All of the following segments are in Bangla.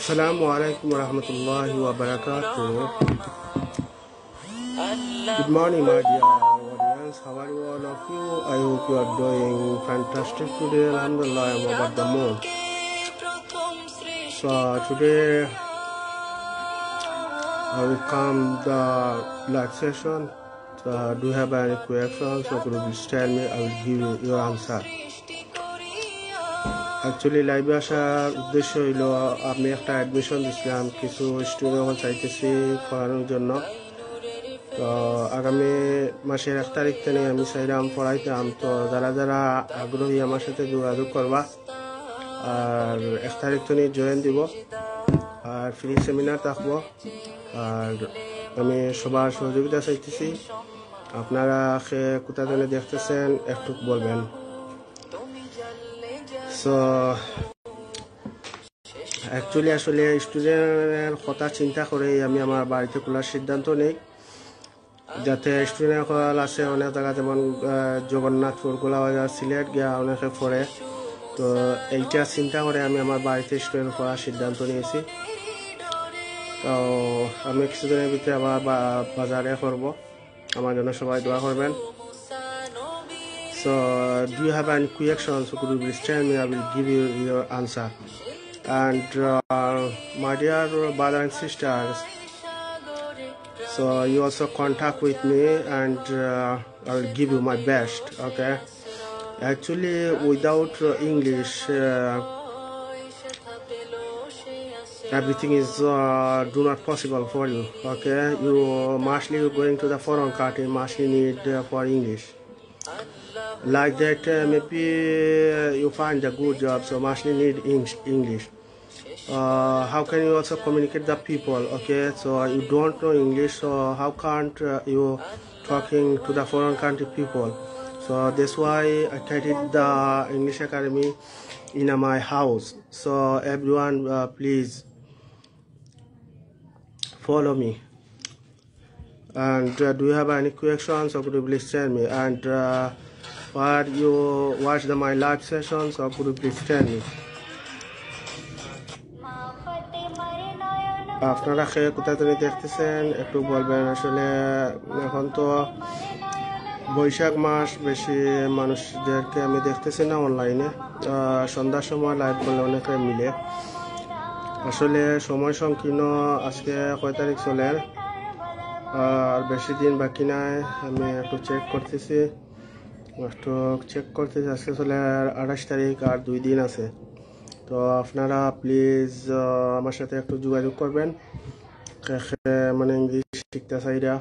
Assalamu alaikum warahmatullahi wabarakatuh. Good morning, my dear audience. How are you, all of you? I hope you are doing fantastic today. Alhamdulillah, I'm about the moon. So today I will come the live session. So do you have any questions? So could you please tell me? I will give you your answer. Actually, লাইভে আসার উদ্দেশ্য হইল আমি একটা অ্যাডমিশন দিছিলাম কিছু স্টুডেন্ট চাইতেছি পড়ানোর জন্য। তো আগামী মাসের 1 তারিখ থেকে আমি চাইলাম পড়াইতাম। তো যারা যারা আগ্রহী আমার সাথে যোগাযোগ করবা, আর 1 তারিখ থেকে জয়েন দিব, আর ফ্রি সেমিনার থাকবো। আর আমি সবার সহযোগিতা চাইতেছি। আপনারা কোথা থেকে দেখতেছেন একটু বলবেন। সো অ্যাকচুয়ালি আসলে স্টুডেন্টের কথা চিন্তা করে আমি আমার বাড়িতে খোলার সিদ্ধান্ত নেই, যাতে স্টুডেন্ট আছে অনেক জায়গা, যেমন জগন্নাথপুর, গোলাবাজার, সিলেট গিয়া অনেকে পড়ে। তো এইটা চিন্তা করে আমি আমার বাড়িতে স্টুডেন্ট পড়ার সিদ্ধান্ত নিয়েছি। তো আমি কিছুদিনের ভিতরে আবার বাজারে করবো, আমার জন্য সবাই দোয়া করবেন। So, do you have any questions? So could you please tell me? I will give you your answer. And my dear brother and sisters, so you also contact with me, and I will give you my best. Okay. Actually, without English, everything is do not possible for you. Okay. You mostly going to the foreign country, mostly need for English. Like that, maybe you find a good job, so mostly need English. How can you also communicate the people? Okay, so you don't know English, so how can't you talking to the foreign country people? So that's why I created the English Academy in my house. So everyone, please follow me. And do you have any questions? Or could you please tell me? And while you watch my live sessions, or could you please tell me? আপনারা কোথা থেকে দেখতেছেন একটু বলবেন। আসলে এখন তো বৈশাখ মাস, বেশি মানুষদেরকে আমি দেখতেছি না অনলাইনে। সন্ধ্যার সময় লাইভ করলে অনেকে মিলে। আসলে সময় সংকীর্ণ। আজকে কয় তারিখ চলে, আর বেশি দিন বাকি নাই। আমি একটু চেক করতেছি, আজকে চলে 28 তারিখ, আর 2 দিন আছে। তো আপনারা প্লিজ আমার সাথে একটু যোগাযোগ করবেন, মানে ইংলিশ শিখতে চাইরা।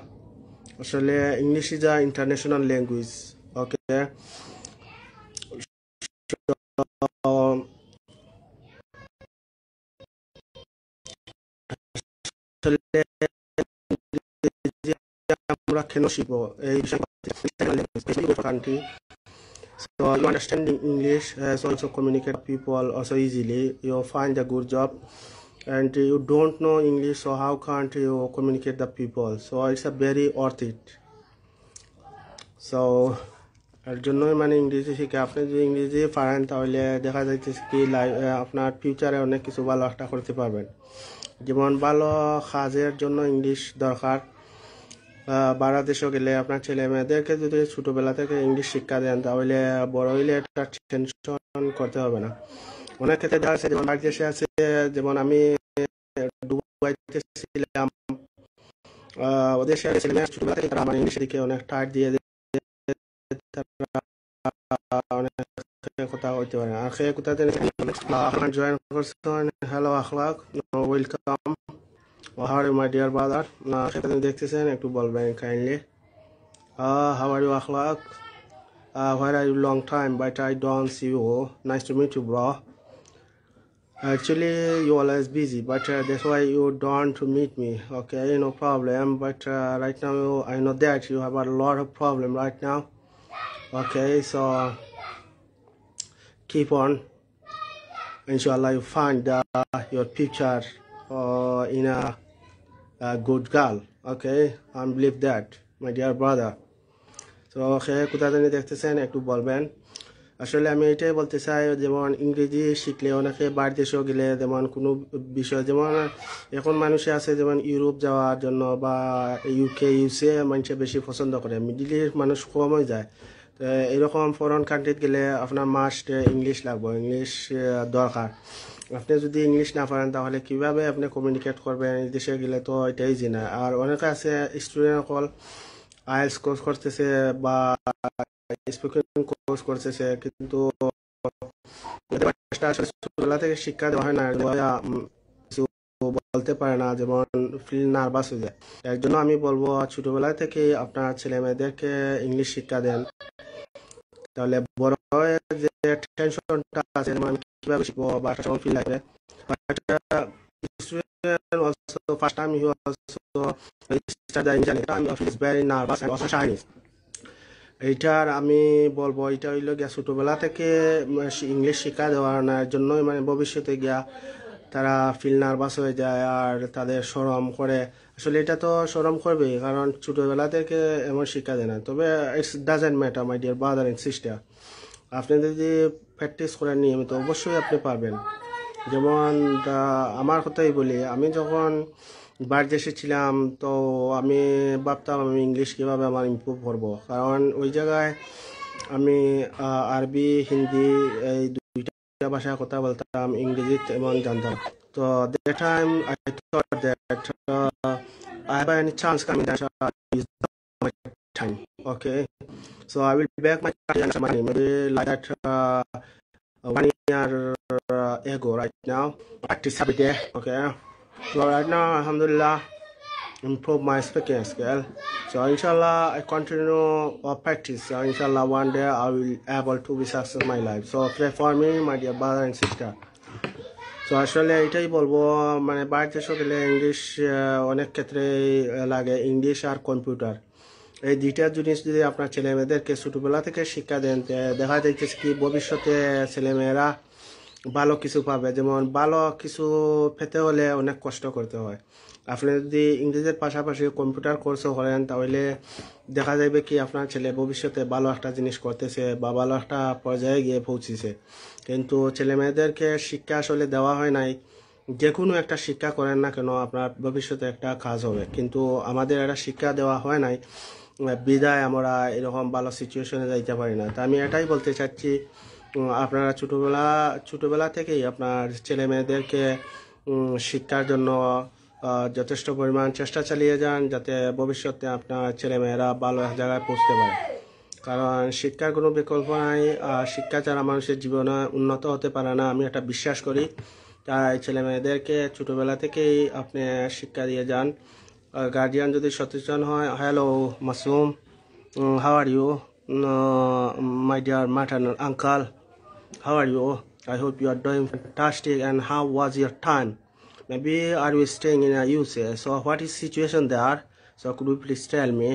আসলে English is a international language. Okay, আমরা কেন শিখবো এই country? So you understanding English as also communicate people also easily. You find a good job, and you don't know English, so how can't you communicate the people? So it's a very worth it. So এর জন্যই মানে ইংরেজি শিখে, আপনি যদি ইংরেজি পারেন তাহলে দেখা যাইতেছে কি আপনার ফিউচারে অনেক কিছু ভালো একটা করতে পারবেন। যেমন ভালো কাজের জন্য ইংলিশ দরকার। বাইরে দেশে গেলে আপনার ছেলে মেয়েদেরকে যদি ছোটবেলা থেকে ইংলিশ শিক্ষা দেন, তাহলে বড় হইলে একটা টেনশন করতে হবে না। অনেক ক্ষেত্রে দেখা যাচ্ছে, যেমন বাইরে দেশে আছে, যেমন আমি দুবাইতে ছিলাম, ওদের ছেলে মেয়ে ছোটবেলা থেকে তারা আমার ইংলিশের দিকে অনেক টাইট দিয়ে অনেক কথা হইতে পারে। আর সে কোথা থেকে জয়েন করছেন, হ্যালো আখলাক, welcome. How are you, my dear brother? দেখতেছেন একটু বলবেন kindly. How are you, Akhlaq? Where are you? Long time, but I don't see you. Nice to meet you, bro. Actually, you always busy, but that's why you don't meet me. Okay, no problem. But right now, I know that you have a lot of problem right now. Okay, so keep on. Inshallah, you find your picture in a good girl. Okay, I believe that, my dear brother. So কোথা থেকে দেখতেছেন একটু বলবেন। আসলে আমি এটাই বলতে চাই, যেমন ইংরেজি শিখলে অনেকে বাইরের দেশেও গেলে যেমন কোনো বিষয়, যেমন এখন মানুষে আছে যেমন ইউরোপ যাওয়ার জন্য বা ইউকে ইউসে মানুষে বেশি পছন্দ করে, মিডিল ইস্ট মানুষ কমই যায়। তো এরকম ফরেন কান্ট্রিতে গেলে আপনার মাস্ট ইংলিশ লাগবে, ইংলিশ দরকার। আপনি যদি ইংলিশ না পারেন তাহলে কিভাবে আপনি কমিউনিকেট করবেন এই দেশে গেলে, তো এটাই জিনা। আর অনেকে আছে স্টুডেন্ট সকল আইএলটিএস কোর্স করতেছে বা স্পোকেন কোর্স করতেছে, কিন্তু আসলে ছোটবেলা থেকে শিক্ষা দেওয়া হয় না, কিছু বলতে পারে না, যেমন ফিল নার্ভাস হয়ে যায়। এর জন্য আমি বলবো ছোটবেলা থেকে আপনার ছেলে মেয়েদেরকে ইংলিশ শিক্ষা দেন, তাহলে বড় হয়ে যে টেনশনটা আছে, যেমন আমি কিভাবে শিখবো বা একটা সময় ফিল লাগবে, first time he also start the English, আমি feel very nervous and also shyness. এইটার আমি বলবো এটা হইলো গিয়া ছোটবেলা থেকে ইংলিশ শিক্ষা দেওয়ার জন্যই মানে ভবিষ্যতে গিয়া তারা ফিল নার্ভাস হয়ে যায় আর তাদের শরম করে। আসলে এটা তো শরম করবে, কারণ ছোটবেলা থেকে এমন শিক্ষা দেয় না। তবে it's doesn't matter my dear brother and sister, আপনি যদি প্র্যাকটিস করেন নিয়মিত অবশ্যই আপনি পারবেন। যেমন আমার কথাই বলি, আমি যখন বাইরে দেশে ছিলাম তো আমি ভাবতাম আমি ইংলিশ কীভাবে আমার ইমপ্রুভ করবো, কারণ ওই জায়গায় আমি আরবি হিন্দি এই দুইটা ভাষায় কথা বলতাম, ইংরেজি তেমন জানতাম। তো that time I thought that I have any chance coming that use my time. Okay, so I will back my country and money maybe like that 1 year ago. Right now, practice every day. Okay, so right now, alhamdulillah, improve my speaking skill. So inshallah, I continue practice. So inshallah, one day I will able to be success in my life. So pray for me, my dear brother and sister. তো আসলে এটাই বলবো, মানে বাইরে দেশে গেলে ইংলিশ অনেক ক্ষেত্রে লাগে, ইংলিশ আর কম্পিউটার এই দুইটা জিনিস যদি আপনার ছেলে মেয়েদেরকে ছোটবেলা থেকে শিক্ষা দেন, দেখা যাইতেছে কি ভবিষ্যতে ছেলেমেয়েরা ভালো কিছু পাবে। যেমন ভালো কিছু পেতে হলে অনেক কষ্ট করতে হয়। আপনি যদি ইংরেজির পাশাপাশি কম্পিউটার কোর্সও করেন তাহলে দেখা যাবে কি আপনার ছেলে ভবিষ্যতে ভালো একটা জিনিস করতেছে বা ভালো একটা পর্যায়ে গিয়ে পৌঁছেছে। কিন্তু ছেলে মেয়েদেরকে শিক্ষা আসলে দেওয়া হয় নাই। যে কোনো একটা শিক্ষা করেন না কেন আপনার ভবিষ্যতে একটা কাজ হবে, কিন্তু আমাদের একটা শিক্ষা দেওয়া হয় নাই বিদায় আমরা এরকম ভালো সিচুয়েশনে যাইতে পারি না। তা আমি এটাই বলতে চাচ্ছি, আপনারা ছোটবেলা থেকেই আপনার ছেলে মেয়েদেরকে শিক্ষার জন্য যথেষ্ট পরিমাণ চেষ্টা চালিয়ে যান, যাতে ভবিষ্যতে আপনার ছেলেমেয়েরা ভালো এক জায়গায় পৌঁছতে পারে। কারণ শিক্ষার কোনো বিকল্প নাই, আর শিক্ষা ছাড়া মানুষের জীবনে উন্নত হতে পারে না, আমি এটা বিশ্বাস করি। তাই ছেলে মেয়েদেরকে ছোটোবেলা থেকেই আপনি শিক্ষা দিয়ে যান। গার্জিয়ান যদি সচেতন হয়, hello Masum, how are you my dear maternal uncle, how are you? I hope you are doing fantastic. And how was your time? Maybe are you staying in a USA? So what is situation there? So could you please tell me?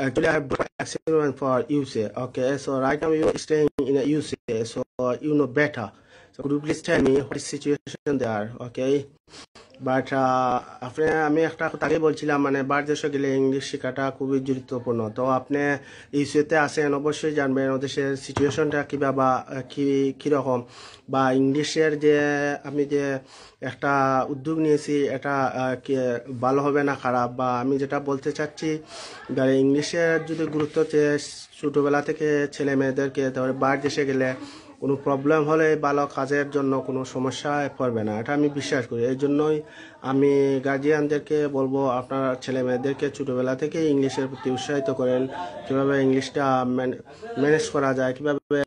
Actually, I have experience for USA. Okay, so right now you are staying in a USA, so you know better. So could you please tell me what is situation there? Okay. But আপনি আমি একটা কথা আগে বলছিলাম, মানে বাইরে দেশে গেলে ইংলিশ শেখাটা খুবই গুরুত্বপূর্ণ। তো আপনি ইউএসএতে আসেন অবশ্যই জানবেন ওদেশের সিচুয়েশনটা কীভাবে বা কীরকম, বা ইংলিশের যে আমি যে একটা উদ্যোগ নিয়েছি এটা ভালো হবে না খারাপ, বা আমি যেটা বলতে চাচ্ছি ইংলিশের যদি গুরুত্ব ছোটোবেলা থেকে ছেলে মেয়েদেরকে, তাহলে বাইরে দেশে গেলে কোনো প্রবলেম হলে ভালো কাজের জন্য কোনো সমস্যায় পড়বে না, এটা আমি বিশ্বাস করি। এই জন্যই আমি গার্জিয়ানদেরকে বলবো আপনার ছেলে মেয়েদেরকে ছোটোবেলা থেকে ইংলিশের প্রতি উৎসাহিত করেন, কীভাবে ইংলিশটা ম্যানেজ করা যায়, কীভাবে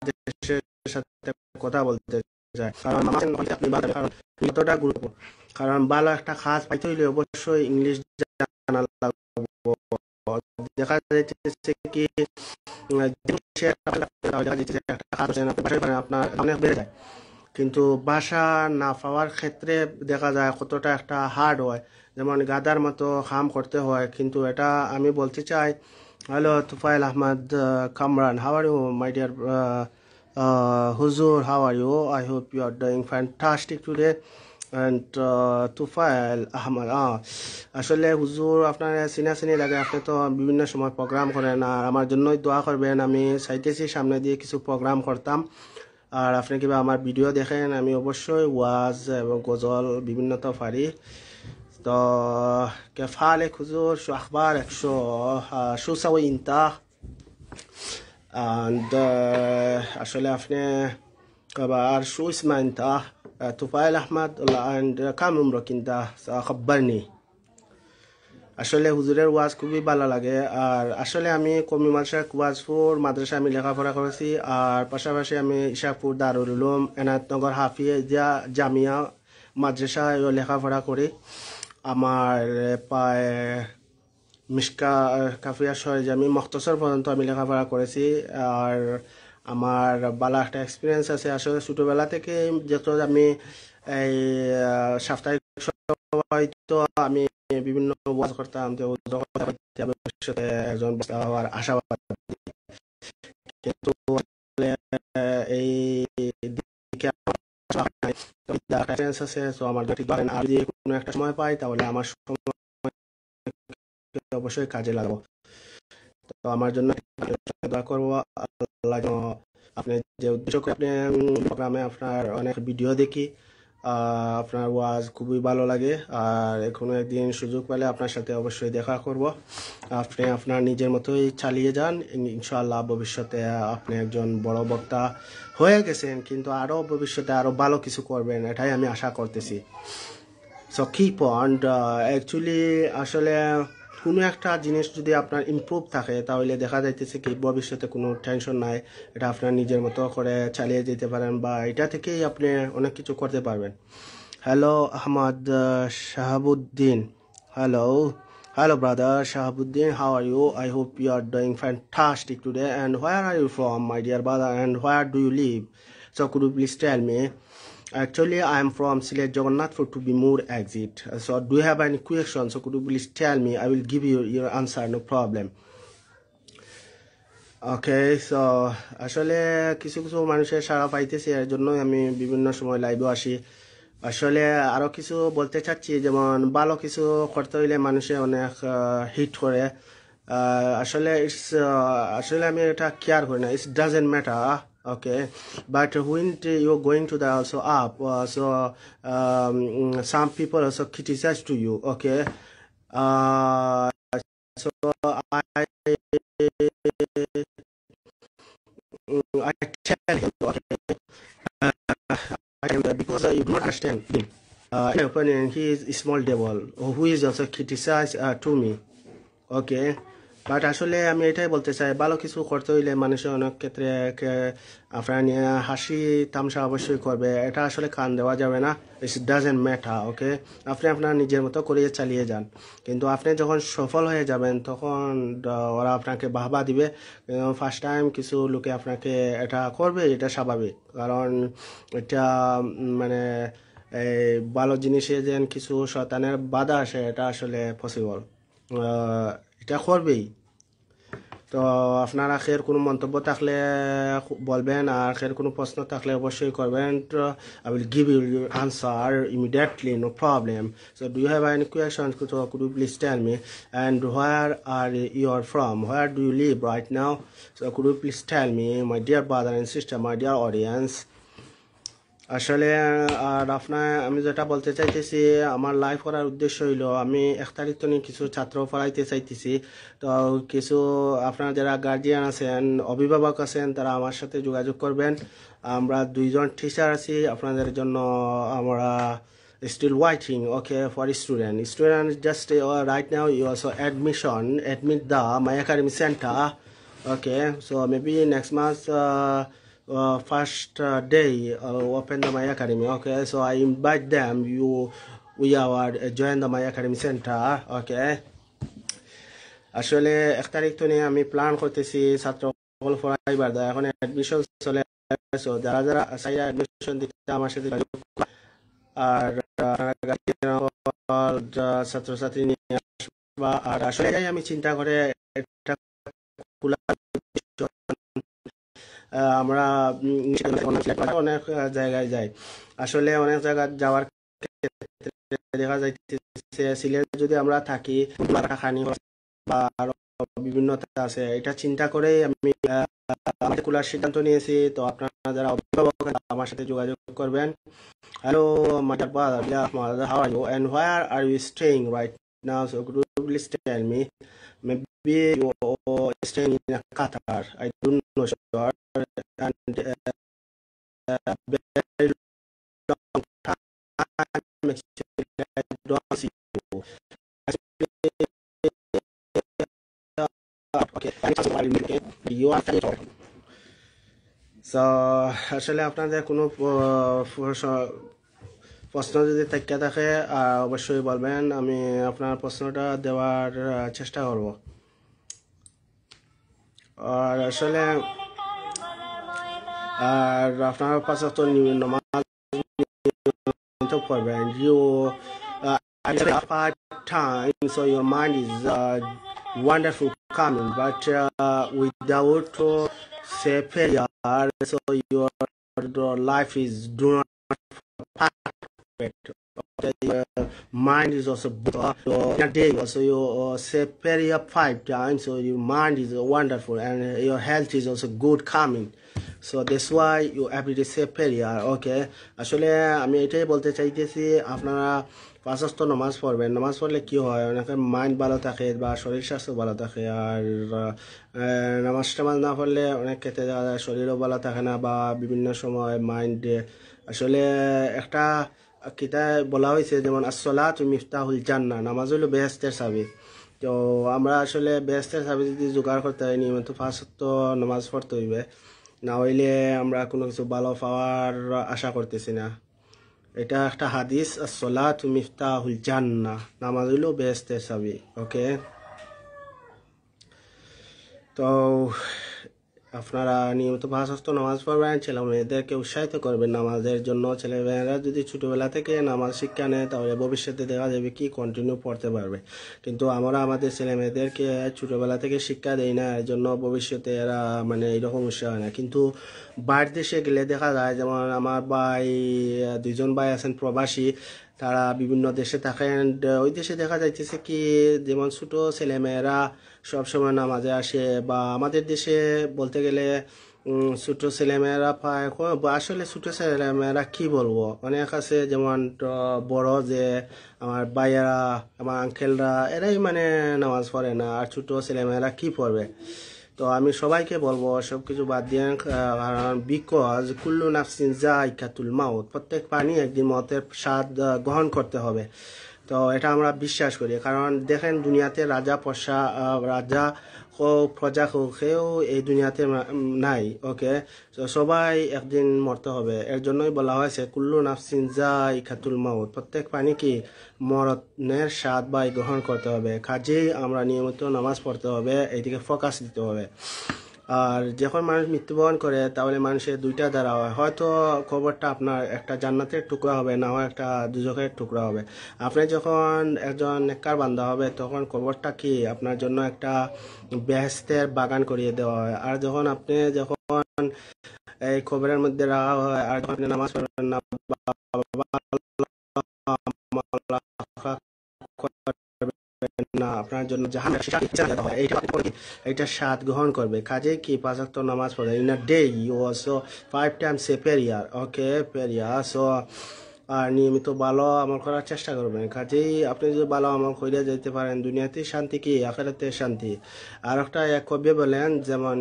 দেশের সাথে কথা বলতে যায়। কারণ কতটা গুরুত্বপূর্ণ, কারণ ভালো একটা কাজ পাইতে হইলে অবশ্যই ইংলিশ জানা লাগবে। দেখা যাচ্ছে কি আপনার অনেক বেড়ে যায়, কিন্তু ভাষা না পাওয়ার ক্ষেত্রে দেখা যায় কতটা একটা হার্ড হয়, যেমন গাদার মতো কাম করতে হয়। কিন্তু এটা আমি বলতে চাই, hello Tufail Ahmed Kamran, how are you my dear Huzur, how are you? I hope you are doing fantastic today. and Tufail Ahmed আসলে হুজুর আপনার চিনি লাগে, আপনি তো বিভিন্ন সময় প্রোগ্রাম করেন, আর আমার জন্যই দোয়া করবেন। আমি চাইতেছি সামনে দিয়ে কিছু প্রোগ্রাম করতাম, আর আপনি কিবা আমার ভিডিও দেখেন, আমি অবশ্যই ওয়াজ এবং গজল বিভিন্ন তো পারি। তো كيف حالك حضور؟ شو أخبارك؟ شو سوي أنت؟ and আসলে আপনি আবার شو اسمه أنت؟ তুফাইল আহমদ and كم عمرك أنت؟ خبرني। আসলে হুজুরের ওয়াজ খুবই ভালো লাগে। আর আসলে আমি কমি ওয়াজপুর মাদ্রাসা আমি লেখাপড়া করেছি, আর পাশাপাশি আমি ইশাকপুর দারুল উলুম এনায়তনগর হাফিজা জামিয়া মাদ্রাসায় লেখাপড়া করি। আমার প্রায় মিশকা কাফিয়া সরজামি মখতসর পর্যন্ত আমি লেখাপড়া করেছি। আর আমার ভালো একটা এক্সপিরিয়েন্স আছে। আসলে ছোটোবেলা থেকে যত আমি এই সাপ্তাহিক হয়তো আমি বিভিন্ন ওয়াজ করতাম, যে ভবিষ্যতে একজন বক্তা হওয়ার আশাবাদ, কিন্তু এই দিকে আছে। তো আমার যদি আর যদি কোনো একটা সময় পাই তাহলে আমার অবশ্যই কাজে লাগাবো। তো আমার জন্য দোয়া করবো, আল্লাহ যেন আপনি যে উদ্দেশ্য করে আপনি প্রোগ্রামে আপনার অনেক ভিডিও দেখি, আপনার ওয়াজ খুবই ভালো লাগে। আর কোনো একদিন সুযোগ পেলে আপনার সাথে অবশ্যই দেখা করব। আপনি আপনার নিজের মতোই চালিয়ে যান, ইনশাআল্লাহ ভবিষ্যতে আপনি একজন বড় বক্তা হয়ে গেছেন, কিন্তু আরও ভবিষ্যতে আরও ভালো কিছু করবেন, এটাই আমি আশা করতেছি। So keep on. অ্যাকচুয়ালি আসলে কোনো একটা জিনিস যদি আপনার ইমপ্রুভ থাকে তাহলে দেখা যাইতেছে কি ভবিষ্যতে কোনো টেনশন নাই, এটা আপনার নিজের মতো করে চালিয়ে যেতে পারেন, বা এটা থেকেই আপনি অনেক কিছু করতে পারবেন। Hello Ahmed Shahabuddin, hello brother Shahabuddin, how are you? I hope you are doing fantastic today. And where are you from, my dear brother, and where do you live? So could you please tell me? Actually, I am from Silet Jagannathpur, to be more exact. So do you have any questions? So could you please tell me? I will give you your answer, no problem. Okay, so আসলে কিছু কিছু মানুষের সাড়া পাইতেছি, এর জন্যই আমি বিভিন্ন সময় লাইভে আসি। আসলে আরও কিছু বলতে চাচ্ছি, যেমন ভালো কিছু করতে হইলে মানুষে অনেক হিট করে। আসলে আমি এটা কেয়ার করি না, it's doesn't matter. Okay, but when you going to the also up, some people also criticize to you. Okay, so I I tell him, okay, because you don't understand him. In my opinion, he is a small devil who is also criticized to me. Okay, but আসলে আমি এটাই বলতে চাই, ভালো কিছু করতে হইলে মানুষের অনেক ক্ষেত্রে আপনার নিয়ে হাসি তামসা অবশ্যই করবে, এটা আসলে কান দেওয়া যাবে না। It's doesn't matter. ওকে, আপনি আপনার নিজের মতো করে চালিয়ে যান, কিন্তু আপনি যখন সফল হয়ে যাবেন তখন ওরা আপনাকে বাহবা দিবে। ফার্স্ট টাইম কিছু লোকে আপনাকে এটা করবে, এটা স্বাভাবিক, কারণ এটা মানে এই ভালো জিনিসে যেন কিছু শয়তানের বাধা আসে, এটা আসলে পসিবল, এটা করবেই। তো আপনার আখের কোনো মন্তব্য থাকলে বলবেন, আর আখের কোনো প্রশ্ন থাকলে অবশ্যই করবেন। I will give you your answer immediately, no problem. So do you have any questions? Could you please tell me? And where are you from? Where do you live right now? So could you please tell me, my dear brother and sister, my dear audience? আসলে আর আপনার আমি যেটা বলতে চাইতেছি, আমার লাইফ করার উদ্দেশ্য হইলো আমি 1 তারিখ তো কিছু ছাত্র পড়াইতে চাইতেছি। তো কিছু আপনার যারা গার্জিয়ান আছেন, অভিভাবক আছেন, তারা আমার সাথে যোগাযোগ করবেন। আমরা 2 জন টিচার আছি আপনাদের জন্য। আমরা still waiting, okay, for student just right now you also admit the My Academy Center. Okay, so maybe next month first day open the My Academy. Okay, so I invite them, we are join the My Academy Center. Okay, আসলে 1 তারিখ তো নিয়ে আমি প্ল্যান করতেছি ছাত্র সকল পড়াইবার, এখন অ্যাডমিশন চলে, সো যারা যারা চাইয়া অ্যাডমিশন দিতে আমার সাথে যোগাযোগ করুন। আর ছাত্রছাত্রী নিয়ে আসবা। আর আসলে আমি চিন্তা করে এটা খোলা, আমরা অনেক জায়গায় যাই, আসলে অনেক জায়গায় যাওয়ার দেখা যাইতেছে সিলেটে যদি আমরা থাকি খানি বা আরো বিভিন্নতা আছে, এটা চিন্তা করেই আমি আমাদের খোলার সিদ্ধান্ত নিয়েছি। তো আপনারা যারা অভিভাবক আমার সাথে যোগাযোগ করবেন। Hello my dear brother, dear mother, how are you and where are you staying right now? So could you please tell me? Maybe you are staying in Qatar. I don't know sure. And very long time actually I don't see you. Okay, you are so আসলে আপনাদের কোনো প্রশ্ন যদি থেকে থাকে অবশ্যই বলবেন, আমি আপনার প্রশ্নটা দেওয়ার চেষ্টা করব। আর আসলে আর আপনার পাশে তো নমাজ পড়বেন। You five times, so your mind is wonderful coming, but without say prayer, so your life is do not perfect. Your mind is also good. So in a day also you say prayer 5 times, so your mind is wonderful and your health is also good coming. So that's why you everyday say prayer. Okay, আসলে আমি এটাই বলতে চাইতেছি, আপনারা পাঁচ ওয়াক্ত নামাজ পড়বেন। নামাজ পড়লে কি হয়, অনেকের মাইন্ড ভালো থাকে বা শরীর স্বাস্থ্য ভালো থাকে। আর নামাজ টামাজ না পড়লে অনেক ক্ষেত্রে দেখা যায় শরীরও ভালো থাকে না বা বিভিন্ন সময় মাইন্ড আসলে একটা কিতায় বলা হয়েছে, যেমন আসসালাতু মিফতাহুল জান্নাহ, নামাজ হলো বেহেশতের চাবি। তো আমরা আসলে বেহেশতের চাবি যদি জোগাড় করতে হয়, নিয়মিত পাঁচ ওয়াক্ত নামাজ পড়তে হইবে, না হইলে আমরা কোনো কিছু ভালো পাওয়ার আশা করতেছি না। এটা একটা হাদিস, আসসালাতু মিফতাহুল জান্নাহ, নামাজ হইলো বেহেশতের চাবি। ওকে, তো আপনারা নিয়মিত পাঁচ ওয়াক্ত নামাজ পড়বেন, ছেলে মেয়েদেরকে উৎসাহিত করবেন নামাজের জন্য। ছেলে মেয়েরা যদি ছোটোবেলা থেকে নামাজ শিক্ষা নেয় তাহলে ভবিষ্যতে দেখা যাবে কি কন্টিনিউ পড়তে পারবে। কিন্তু আমরা আমাদের ছেলে মেয়েদেরকে ছোটোবেলা থেকে শিক্ষা দেই না, এর জন্য ভবিষ্যতে এরা মানে এইরকম উৎসাহ হয় না। কিন্তু বাইরের দেশে গেলে দেখা যায়, যেমন আমার ভাই দুইজন ভাই আছেন প্রবাসী, তারা বিভিন্ন দেশে থাকেন। ওই দেশে দেখা যাইতেছে কি, যেমন ছোটো ছেলেমেয়েরা সবসময় নামাজে আসে, বা আমাদের দেশে বলতে গেলে ছোটো ছেলেমেয়েরা পায়। আসলে ছোটো ছেলেমেয়েরা কি বলবো, অনেক আছে যেমন বড় যে আমার ভাইয়েরা, আমার আঙ্কেলরা, এরাই মানে নামাজ পড়ে না, আর ছোটো ছেলেমেয়েরা কি পড়বে। তো আমি সবাইকে বলবো সব কিছু বাদ দিয়ে, কারণ বিকজ কুল্লু নাফসিন যায়কাতুল মাউত, প্রত্যেক প্রাণী একদিন মতের স্বাদ গ্রহণ করতে হবে। তো এটা আমরা বিশ্বাস করি, কারণ দেখেন দুনিয়াতে রাজা হোক প্রজা হোক, কেউ এই দুনিয়াতে নাই। ওকে, তো সবাই একদিন মরতে হবে, এর জন্যই বলা হয়েছে কুল্লু নাফসিন যায়কাতুল মাউত, প্রত্যেক প্রাণী কি মরণের স্বাদ বা গ্রহণ করতে হবে। কাজেই আমরা নিয়মিত নামাজ পড়তে হবে, এইদিকে ফোকাস দিতে হবে। আর যখন মানুষ মৃত্যুবরণ করে তাহলে মানুষের দুইটা দ্বারা হয়, হয়তো খবরটা আপনার একটা জান্নাতের টুকরা হবে, না হয় একটা দুজখের টুকরা হবে। আপনি যখন একজন নেককার বান্দা হবে, তখন খবরটা কি আপনার জন্য একটা বেহেশতের বাগান করিয়ে দেওয়া হয়। আর যখন এই খবরের মধ্যে রাখা হয়, আর যখন আপনি নামাজ পড়বেন না না, আপনার জন্য এইটা স্বাদ গ্রহণ করবে। কাজে কি পাঁচ ওয়াক্ত নামাজ পড়ে in a day, you also 5 times say prayer. Okay, prayer. So আর নিয়মিত ভালো আমল করার চেষ্টা করবেন। কাজেই আপনি যদি ভালো আমল করে যেতে পারেন, দুনিয়াতে শান্তি কি আখিরাতে শান্তি। আর একটা এক কবি বলেন, যেমন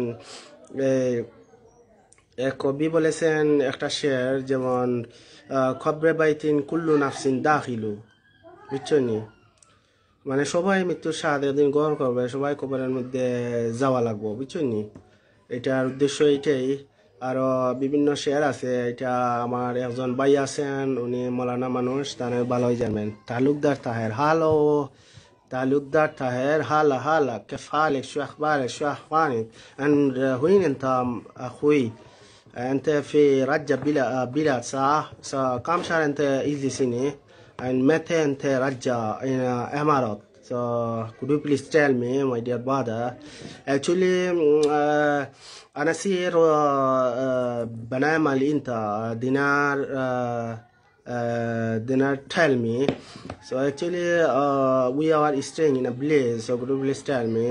এক কবি বলেছেন একটা শের, যেমন খবরে বাইতিন কুল্লু নাফসিন দাখিলু, বুঝছেন নি, মানে সবাই মৃত্যুর স্বাদ একদিন গ্রহণ করবে, সবাই কবরের মধ্যে যাওয়া লাগবো, বুঝছেন নি। এটার উদ্দেশ্য এইটাই। আরও বিভিন্ন শেয়ার আছে, এটা আমার একজন ভাই আছেন, উনি মৌলানা মানুষ, তার ভালোই জানবেন। Talukdar Taher, hello Talukdar Taher, هلا هلا كيف حالك شو اخبارك شو احوالك and وين انت اخوي انت في رجب بلاد صح كم شهر انت اجي سنة and متى انت رجع in Emirates. So could you please tell me my dear brother, actually أنا سير بنعمل أنت دينار dinner tell me. So actually we are staying in a place, so could you please tell me?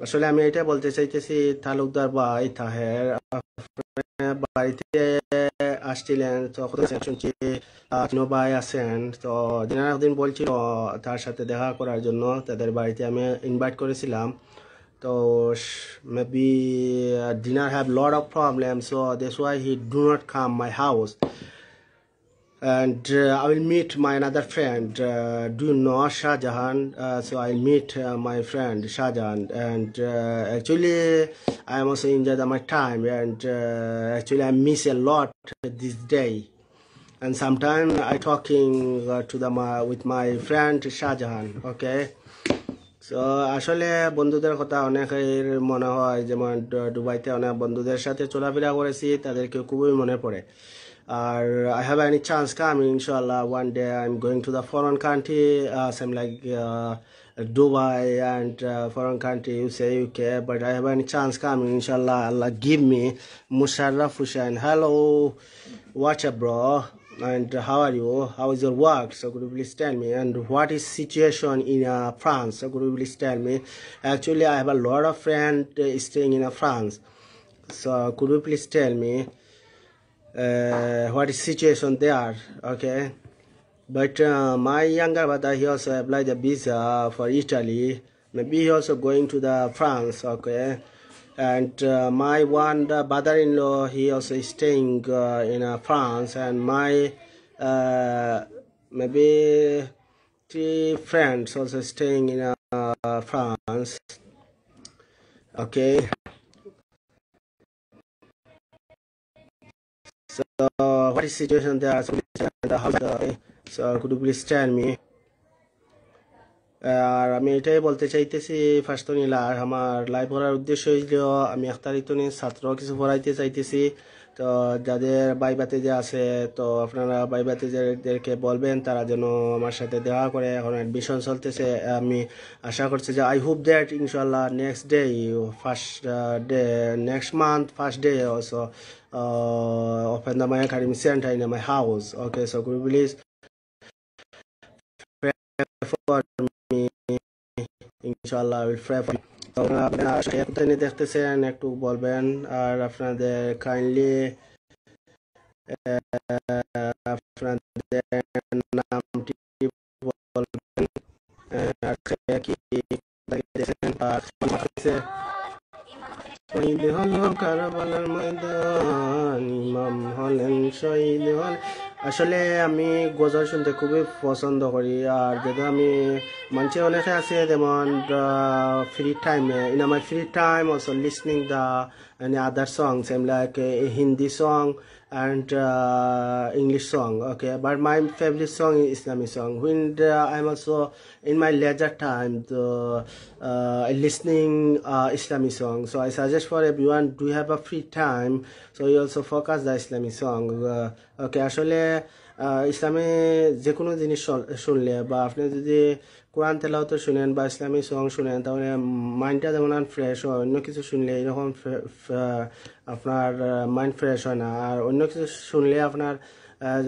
আসলে আমি এটা বলতে চাইতেছি তালুকদার ভাই তাহের বাড়িতে আসছিলেন, তো শুনছি ভাই আছেন, তো দিনার একদিন বলছিল তার সাথে দেখা করার জন্য, তাদের বাড়িতে আমি ইনভাইট করেছিলাম। তো maybe Dinar have lot of problems, so that's why he do not come my house. And I will meet my another friend. Do you know Shahjahan? So I'll meet my friend Shahjahan, and actually I am also enjoyed my time, and actually I miss a lot this day. And sometimes I talking to them with my friend Shahjahan. Okay. So আসলে বন্ধুদের কথা অনেকের মনে হয়, যেমন দুবাইতে অনেক বন্ধুদের সাথে চলাফেরা করেছি, তাদেরকে খুবই মনে পড়ে। আর I have any chance coming, inshallah, one day I'm going to the foreign country, same like Dubai and foreign country, you say UK, but I have any chance coming, inshallah, Allah give me. Musharraf Hussain, hello, what's up bro? And how are you? How is your work? So could you please tell me? And what is situation in France? So could you please tell me? Actually I have a lot of friends staying in France, so could you please tell me what is situation there? Okay, but my younger brother, he also applied a visa for Italy, maybe he also going to the France. Okay, and my one brother-in-law, he also is staying in France, and my maybe 3 friends also staying in France. Okay, so what is situation there? So could you please tell me? আর আমি এটাই বলতে চাইতেছি, ফার্স্ট নিলার আমার লাইভ করার উদ্দেশ্য হইল আমি আখতারিতনি ছাত্র কিছু পড়াইতে চাইতেছি। তো যাদের বাইবাতে যে আছে, তো আপনারা বাইবাতে যাদেরকে বলবেন তারা যেন আমার সাথে দেখা করে। এখন অ্যাডমিশন চলতেছে, আমি আশা করছি যে আই হোপ দ্যাট ইনশাল্লাহ next day, first day, next month first day also open the my academy center in my house. Okay, so could you please pray for me, ইনশাআল্লাহ I will pray for you. তো আপনারা কোথায় দেখতেছেন একটু বলবেন, আর আপনাদের কাইন্ডলি আপনাদের নামটি বলবেন, আর কি দেখেন শহীদ হল কারবালার ময়দান, ইমাম হলেন শহীদ হল। আসলে আমি গজল শুনতে খুবই পছন্দ করি, আর যেহেতু আমি মানুষ অনেকে আছে যেমন ফ্রি টাইমে, in my free time also listening the any other songs, I'm like a Hindi song and English song. Okay, but my favorite song is Islamic song. When I'm also in my leisure time listening Islamic song, so I suggest for everyone, do you have a free time, so you also focus the Islamic song. Okay, আসলে ইসলামে যে কোনো জিনিস শুনলে বা আপনি যদি কোরআন তেলাওয়াত শুনেন বা ইসলামিক সং শুনেন, তাহলে মাইন্ডটা যেমন ফ্রেশ হয়। অন্য কিছু শুনলে এরকম আপনার মাইন্ড ফ্রেশ হয় না, আর অন্য কিছু শুনলে আপনার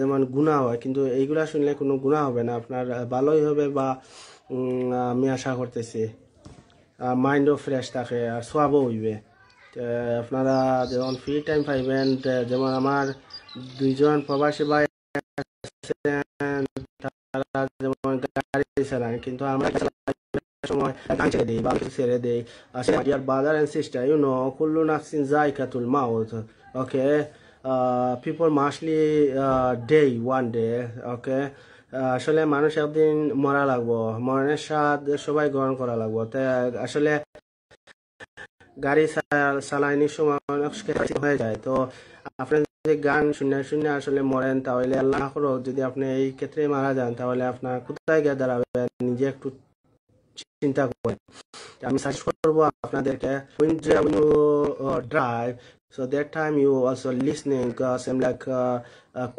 যেমন গুনাহ হয়, কিন্তু এইগুলা শুনলে কোনো গুনাহ হবে না, আপনার ভালোই হবে, বা আমি আশা করতেছি মাইন্ডও ফ্রেশ থাকে আর সওয়াবও হইবে। আপনারা যখন ফ্রি টাইম পাইবেন, যেমন আমার 2 জন প্রবাসী ভাই তারা যেমন গাড়ি চালান, কিন্তু আমরা সময় গান ছেড়ে দিই বা কিছু ছেড়ে দিই। Dear brother and sister, you know কুল্লু নাফসিন যায়কাতুল মাউত। Okay, people mostly die one day. Okay, আসলে মানুষ একদিন মরা লাগবো, মরণের স্বাদ সবাই গ্রহণ করা লাগবো। তাই আসলে গাড়ি চালানির সময় অনেক হয়ে যায়, তো আপনি যদি গান শুনে শুনে আসলে মরেন, তাহলে আল্লাহ করো যদি আপনি এই ক্ষেত্রে মারা যান, তাহলে আপনার কোথায় গিয়ে দাঁড়াবেন নিজে একটু চিন্তা করেন। আমি সাজেস্ট করবো আপনাদেরকে, when you drive, so that time you also listening same like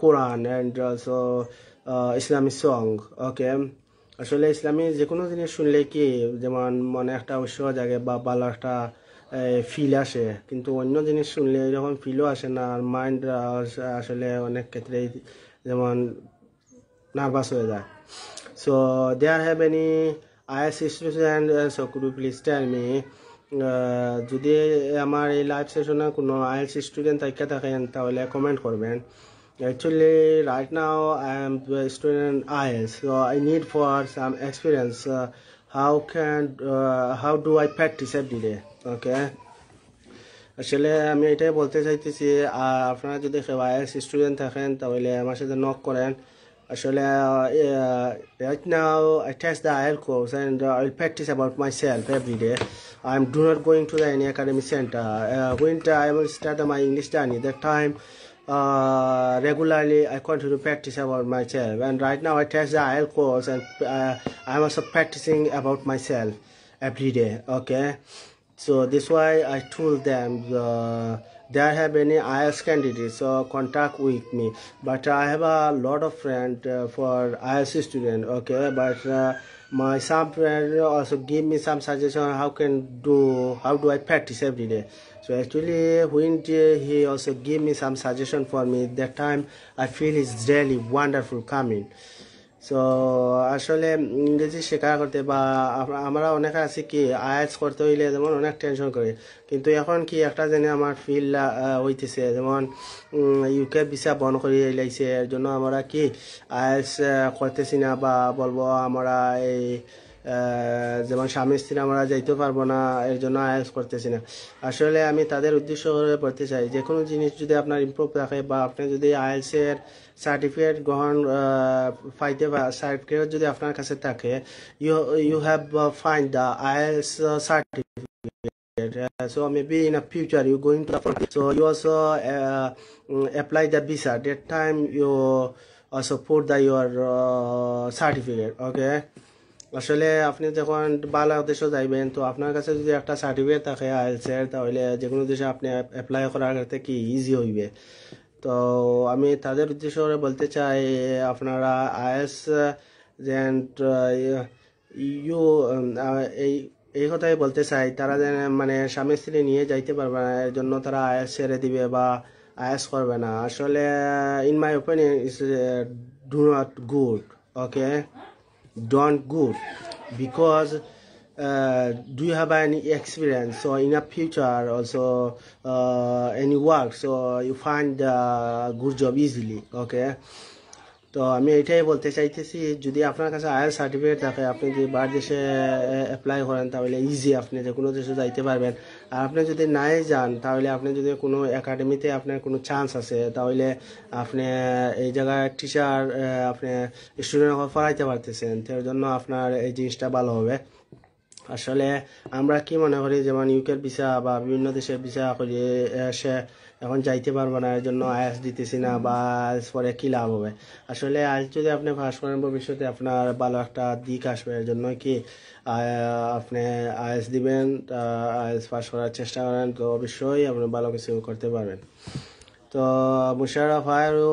Quran and also Islamic song. Okay, আসলে ইসলামী যে কোনো জিনিস শুনলে কি যেমন মনে একটা উৎসাহ জাগে বা ভালো একটা ফিল আসে, কিন্তু অন্য জিনিস শুনলে এরকম ফিলও আসে না, আর মাইন্ড আসলে অনেক ক্ষেত্রেই যেমন নার্ভাস হয়ে যায়। So there have any IELTS student, so could you please tell me যদি আমার এই লাইভ সেশনে কোনো IELTS স্টুডেন্ট থাইকা থাকেন তাহলে কমেন্ট করবেন। Actually right now I am a student IELTS, so I need for some experience. How do I practice every day? Okay, আসলে আমি এটাই বলতে চাইতেছি, আপনারা যদি কেউ IELTS স্টুডেন্ট থাকেন তাহলে আমার সাথে নক করেন। আসলে right now I test the IELTS course and I'll practice about myself every day. I do not going to any academic center. When I will start my English journey, that time regularly I continue to practice about myself, and right now I test the IELTS course and I'm also practicing about myself every day. Okay, so this why I told them there have any IELTS candidates, so contact with me. But I have a lot of friends for IELTS student. Okay, but my some friend also give me some suggestion how do I practice every day. So actually when he also give me some suggestion for me, that time I feel it's really wonderful coming. So আসলে ইংরেজি শেখা করতে বা আমরা অনেকে আছি কি আইএলটিএস করতে হইলে যেমন অনেক টেনশন করি, কিন্তু এখন কি একটা জেনে আমার ফিল হইতেছে যেমন ইউকে ভিসা বন্ধ করে লাইছে, এর জন্য আমরা কি আইএলটিএস করতেছি না, বা বলবো আমরা এই যেমন স্বামী স্ত্রী আমরা যাইতে পারবো না, এর জন্য আইএলটিএস করতেছি না। আসলে আমি তাদের উদ্দেশ্য করে বলতে চাই, যে কোনো জিনিস যদি আপনার ইমপ্রুভ থাকে বা আপনি যদি আইএলটিএসের সার্টিফিকেট গ্রহণ পাইতে বা সার্টিফিকেট যদি আপনার কাছে থাকে, you have find the IELTS certificate. So maybe in a future you going to so you also apply the visa. That time you also put your certificate. Okay, আসলে আপনি যখন বাংলাদেশে যাইবেন তো আপনার কাছে যদি একটা সার্টিফিকেট থাকে IELTS এর, তাহলে যে কোনো দেশে আপনি অ্যাপ্লাই করার ক্ষেত্রে কি ইজি হইবে। তো আমি তাদের উদ্দেশ্য করে বলতে চাই, আপনারা IELTS যেন ইউ এই কথাই বলতে চাই, তারা যেন মানে স্বামী স্ত্রী নিয়ে যাইতে পারবে না, এর জন্য তারা IELTS ছেড়ে দিবে বা IELTS করবে না। আসলে in my opinion it's do not good. Okay, don't good, because do you have any experience, so in a future also any work, so you find a good job easily. Okay, তো আমি এটাই বলতে চাইতেছি, যদি আপনার কাছে IELTS সার্টিফিকেট থাকে, আপনি যদি বাইরের দেশে অ্যাপ্লাই করেন তাহলে ইজি আপনি যে কোনো দেশে যাইতে পারবেন। আর আপনি যদি নাই যান, তাহলে আপনি যদি কোনো একাডেমিতে আপনার কোনো চান্স আছে, তাহলে আপনি এই জায়গায় টিচার আপনি স্টুডেন্টকে পড়াইতে পারতেছেন, তার জন্য আপনার এই জিনিসটা ভালো হবে। আসলে আমরা কি মনে করি, যেমন ইউকের ভিসা বা বিভিন্ন দেশের ভিসা করি সে এখন যাইতে পারবো না, এর জন্য IELTS দিতেছি না, বা IELTS পরে কী লাভ হবে। আসলে IELTS যদি আপনি পাস করেন, ভবিষ্যতে আপনার ভালো একটা দিক আসবে, এর জন্য কি আপনি IELTS দিবেন, IELTS পাস করার চেষ্টা করেন, তো অবশ্যই আপনি ভালো কিছু করতে পারবেন। তো মুশাররফ ফারু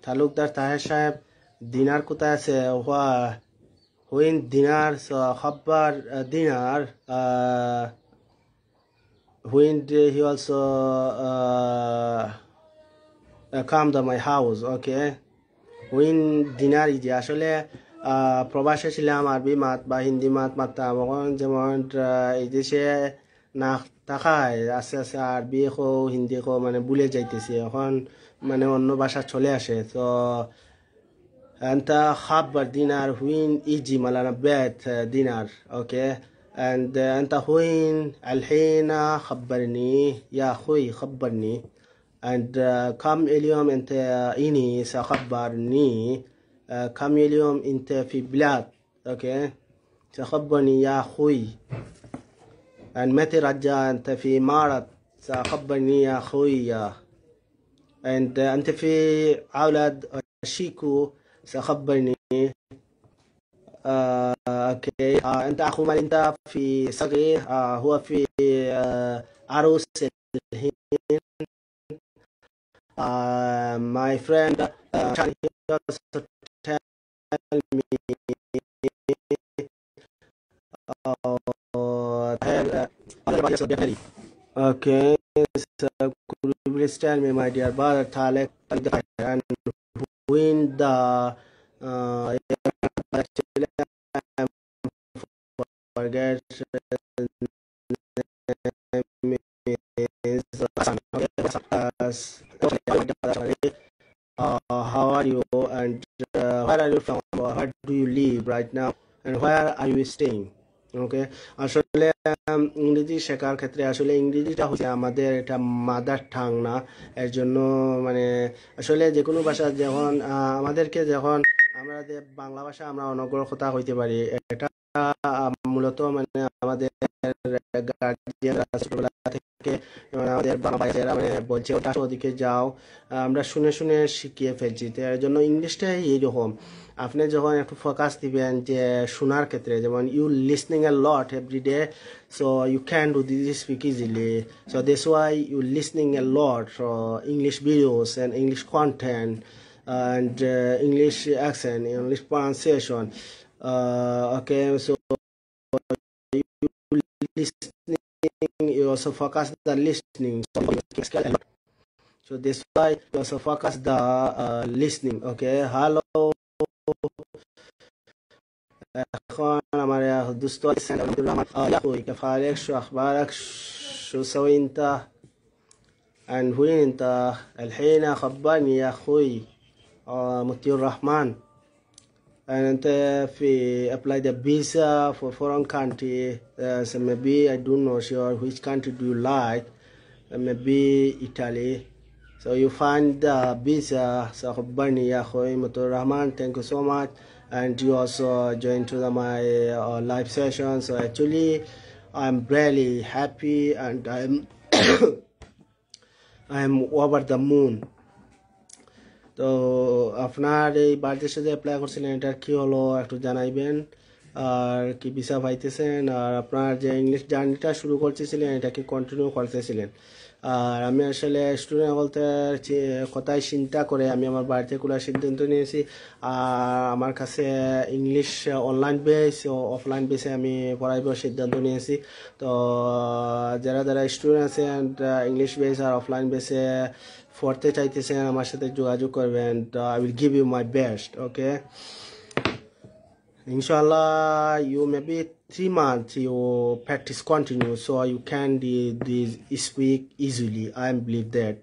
তালুকদার তাহের সাহেব, দিনার কোথায় আছে? When Dinar, so Khabbar Dinar, when he also come to my house. Okay, when Dinar is আসলে প্রবাসে ছিলাম, আরবি মাত বা হিন্দি মাত মারতাম, এখন যেমন এই দেশে না থাকায় আস্তে আস্তে আরবি কো হিন্দি কো মানে ভুলে যাইতেছি, এখন মানে অন্য ভাষা চলে আসে। তো أنت خبر دينار وين يجي مالنا بيت دينار. أوكي، and أنت وين الحين؟ خبرني يا أخوي، خبرني. and كم اليوم أنت إني سخبرني كم اليوم أنت في بلاد. أوكي، سخبرني يا أخوي. and متى رجع أنت في معرض؟ سخبرني يا أخوي. and أنت في أولاد شيكو؟ سخبرني. اوكي، انت اخو مال، انت في صغير، هو في عروس الحين. my friend can he also tell me okay, so could you please tell me, my dear brother Talek, and win the actually I forget how are you and where are you from, where do you live right now, and where are you staying? ওকে, আসলে ইংরেজি শেখার ক্ষেত্রে আসলে ইংরেজিটা হচ্ছে আমাদের এটা মাদার টাং না, এর জন্য মানে আসলে যে কোনো ভাষা যখন আমাদেরকে যখন আমরা যে বাংলা ভাষা আমরা অনর্গল হইতে পারি, এটা মূলত মানে আমাদের গার্জিয়ানরা ছোটবেলা থেকে আমাদের বাবা ভাইয়েরা মানে বলছে ওটা ওদিকে যাও, আমরা শুনে শুনে শিখিয়ে ফেলছি। তো এর জন্য ইংলিশটাই এইরকম, আপনি যখন একটু ফোকাস দিবেন যে শোনার ক্ষেত্রে, যেমন you listening a lot every day, so you can do this speak easily, so that's why you listening a lot English videos and English content and English accent, English pronunciation. Okay, so you listening, you also focus the listening. So this why you also focus the listening. Okay, hello. اخوان हमारे दोस्तों يا اخوي كيف حالك شو اخبارك شو سوي انت and وين انت الحين خبرني يا اخوي مطير الرحمن and انت في apply the visa for foreign country, so maybe I don't know sure which country do you like, maybe Italy, so you find the visa. So خبرني يا اخوي مطير الرحمن, thank you so much, and you also join to my live session. So actually I'm really happy and I'm over the moon. তো আপনার এই বাংলাদেশে যে অ্যাপ্লাই করছিলেন এটার কি হলো একটু জানাইবেন, আর কি ভিসা পাইতেছেন, আর আপনার যে ইংলিশ জার্নিটা শুরু করতেছিলেন এটা কি কন্টিনিউ করতেছিলেন। আর আমি আসলে স্টুডেন্ট বলতে কথাই চিন্তা করে আমি আমার বাড়িতে খোলার সিদ্ধান্ত নিয়েছি। আর আমার কাছে ইংলিশ অনলাইন বেস ও অফলাইন বেসে আমি পড়াইবার সিদ্ধান্ত নিয়েছি। তো যারা যারা স্টুডেন্ট আছেন ইংলিশ বেস আর অফলাইন বেসে পড়তে চাইতেছেন আমার সাথে যোগাযোগ করবেন। I will give you my best. Okay, inshallah you maybe 3 months you practice continue so you can speak easily. I believe that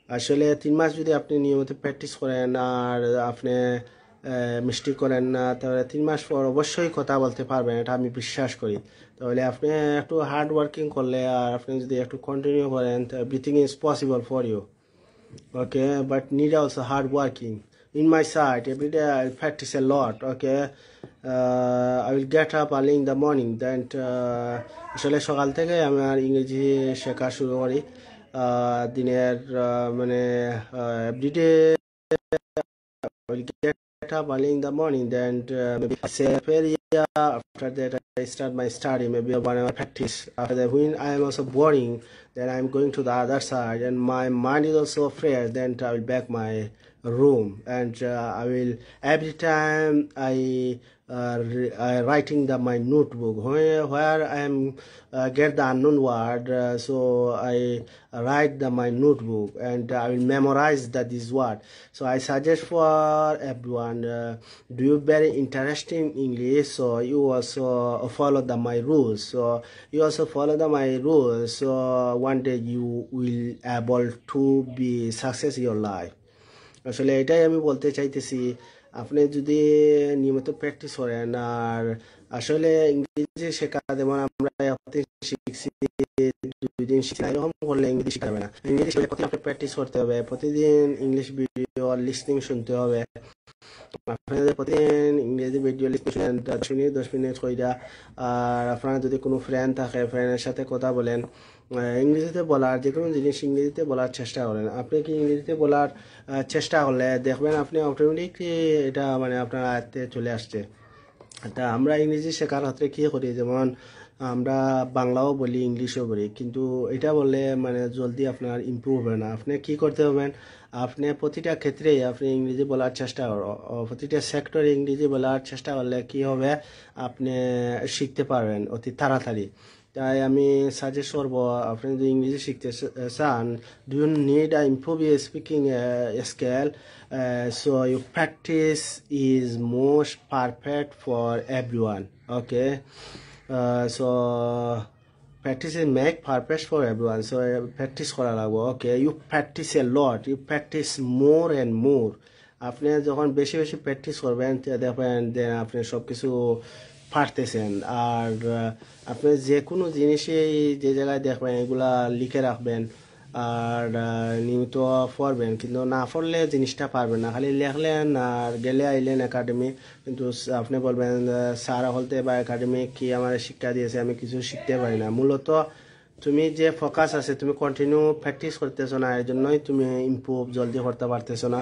আসলে 3 মাস যদি আপনি নিয়মিত প্র্যাকটিস করেন আর আপনি মিস্টেক করেন না, তাহলে 3 মাস পর অবশ্যই কথা বলতে পারবেন, এটা আমি বিশ্বাস করি। তাহলে আপনি একটু হার্ড ওয়ার্কিং করলে আর আপনি যদি একটু কন্টিনিউ করেন, everything is possible for you. Okay, but need also hard working. In my side, every day I practice a lot. Okay, I will get up early in the morning. Then আসলে সকাল থেকে আমি আর ইংরেজি শেখা শুরু করি। দিনের মানে everyday I will get up early in the morning. Then maybe say prayer. After that I start my study. Maybe 1 hour practice. After that, when I am also boring, then I am going to the other side and my mind is also fresh. Then I will back my room and I will every time I writing my notebook where I am get the unknown word, so I write my notebook and I will memorize this word. So I suggest for everyone, do you very interested in English, so you also follow my rules. So you also follow my rules, so one day you will able to be success in your life. আসলে এটাই আমি বলতে চাইতেছি, আপনি যদি নিয়মিত প্র্যাকটিস করেন আর আসলে ইংরেজি শেখা, যেমন আমরা শিখছি 2 দিন শিখছি, এরকম করলে ইংরেজি শেখা যাবে না। ইংরেজি শিখলে প্রতিদিন আপনি প্র্যাকটিস করতে হবে, প্রতিদিন ইংলিশ ভিডিও লিসনিং শুনতে হবে। আপনাদের প্রতিদিন ইংরেজি ভিডিও লিসনিং শুনেন 10 মিনিট কইরা। আর আপনার যদি কোনো ফ্রেন্ড থাকে, ফ্রেন্ডের সাথে কথা বলেন, ইংরেজিতে বলার যে কোনো জিনিস ইংরেজিতে বলার চেষ্টা করেন। আপনি কি ইংরেজিতে বলার চেষ্টা করলে দেখবেন আপনি অটোমেটিকলি এটা মানে আপনার আয়ত্তে চলে আসছে। তা আমরা ইংরেজি শেখার ক্ষেত্রে কী করি, যেমন আমরা বাংলাও বলি ইংলিশও বলি, কিন্তু এটা বললে মানে জলদি আপনার ইমপ্রুভ হবে না। আপনি কি করতে হবেন, আপনি প্রতিটা ক্ষেত্রেই আপনি ইংরেজি বলার চেষ্টা করো, প্রতিটা সেক্টরে ইংরেজি বলার চেষ্টা করলে কি হবে, আপনি শিখতে পারবেন অতি তাড়াতাড়ি। তাই আমি সাজেস্ট করবো আপনি যদি ইংরেজি শিখতে চান, do you need a improve your speaking skill, so you practice is most perfect for everyone, okay? So practice is make perfect for everyone, so practice করা লাগবে, okay? You practice a lot, you practice more and more. আপনি যখন বেশি বেশি প্র্যাকটিস করবেন দেখবেন যে আপনি সব কিছু পারতেছেন। আর আপনি যে কোনো জিনিসই যে জায়গায় দেখবেন এগুলা লিখে রাখবেন আর নিয়মিত পড়বেন, কিন্তু না পড়লে জিনিসটা পারবেন না। খালি লেখলেন আর গেলে আইলেন একাডেমি, কিন্তু আপনি বলবেন স্যার হলতে বা একাডেমি কি আমার শিক্ষা দিয়েছে, আমি কিছু শিখতে পারি না। মূলত তুমি যে ফোকাস আছে, তুমি কন্টিনিউ প্র্যাকটিস করতেছো না, এর জন্যই তুমি ইমপ্রুভ জলদি করতে পারতেছো না।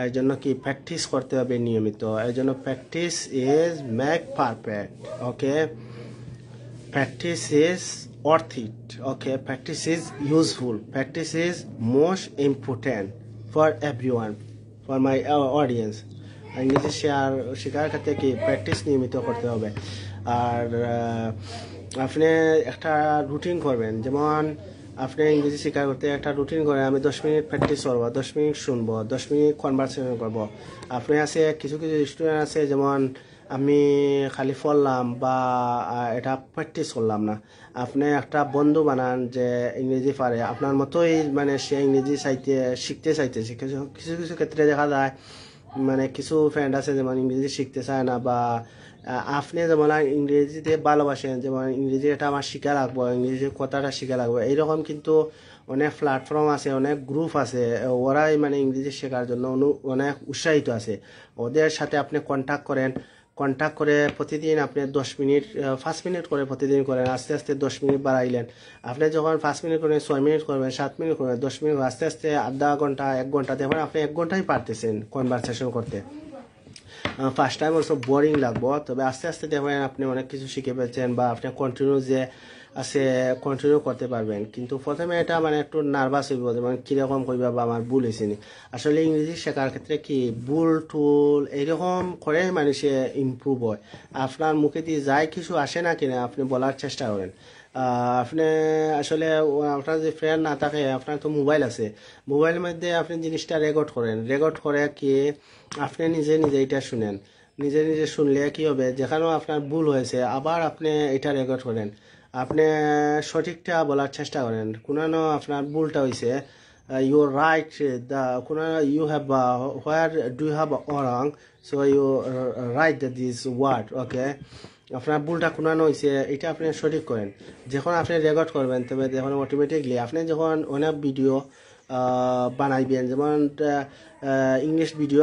এর জন্য কি প্র্যাকটিস করতে হবে নিয়মিত। এর জন্য practice is make perfect, okay? Practice is worth it, okay? Practice is useful, practice is most important for everyone, for my audience. ইংরেজি শেখার ক্ষেত্রে কি প্র্যাকটিস নিয়মিত করতে হবে। আর আপনি একটা রুটিন করবেন, যেমন আপনি ইংরেজি শেখার করতে একটা রুটিন করে আমি 10 মিনিট প্র্যাকটিস করবো, 10 মিনিট শুনবো, 10 মিনিট কনভারসেশন করবো। আপনি আছে কিছু কিছু স্টুডেন্ট আছে যেমন আমি খালি পড়লাম বা এটা প্র্যাকটিস করলাম না। আপনি একটা বন্ধু বানান যে ইংরেজি পারে আপনার মতোই, মানে সে ইংরেজি শিখতে চাইতেছে। কিছু কিছু ক্ষেত্রে দেখা যায় মানে কিছু ফ্রেন্ড আছে যেমন ইংরেজি শিখতে চায় না, বা আপনি যেমন ইংরেজিতে ভালোবাসেন, যেমন ইংরেজি এটা আমার শিখা লাগবো, ইংরেজির কথাটা শিখা লাগবে, এইরকম কিন্তু অনেক প্ল্যাটফর্ম আছে, অনেক গ্রুপ আছে, ওরাই মানে ইংরেজি শেখার জন্য অনেক উৎসাহিত আছে। ওদের সাথে আপনি কন্ট্যাক্ট করে প্রতিদিন আপনি 10 মিনিট 5 মিনিট করে প্রতিদিন করেন, আস্তে আস্তে 10 মিনিট বাড়াইলেন। আপনি যখন 5 মিনিট করেন, 6 মিনিট করবেন, 7 মিনিট করবেন, 10 মিনিট, আস্তে আস্তে আধা ঘন্টা 1 ঘন্টা, দেখবেন আপনি 1 ঘন্টাই পারতেছেন কনভারসেশন করতে। ফার্স্ট টাইম অলসো বোরিং লাগবো, তবে আস্তে আস্তে দেখবেন আপনি অনেক কিছু শিখে পেয়েছেন, বা আপনি কন্টিনিউ যে আছে কন্টিনিউ করতে পারবেন। কিন্তু প্রথমে এটা মানে একটু নার্ভাস হইব, যেমন কীরকম কইবা বা আমার ভুল হয়েছে নি। আসলে ইংরেজি শেখার ক্ষেত্রে কি ভুল টুল এইরকম করে মানুষে ইমপ্রুভ হয়। আপনার মুখে দিয়ে যাই কিছু আসে না কিনা আপনি বলার চেষ্টা করেন। আপনি আসলে আপনার যে ফ্রেন্ড না থাকে, আপনার তো মোবাইল আছে, মোবাইলের মধ্যে আপনি জিনিসটা রেকর্ড করে কি আপনি নিজে এটা শুনেন। নিজে শুনলে কি হবে, যেখানেও আপনার ভুল হয়েছে আবার আপনি এটা রেকর্ড করেন, আপনি সঠিকটা বলার চেষ্টা করেন। কোনো আপনার ভুলটা হয়েছে, ইউ রাইট দ্য কোনো you have where do you have wrong, so you write this word, okay? আপনার ভুলটা কোনো হয়েছে এটা আপনি সঠিক করেন। যখন আপনি রেকর্ড করবেন তবে যখন অটোমেটিকলি আপনি যখন অনেক ভিডিও বানাইবেন, যেমন ইংলিশ ভিডিও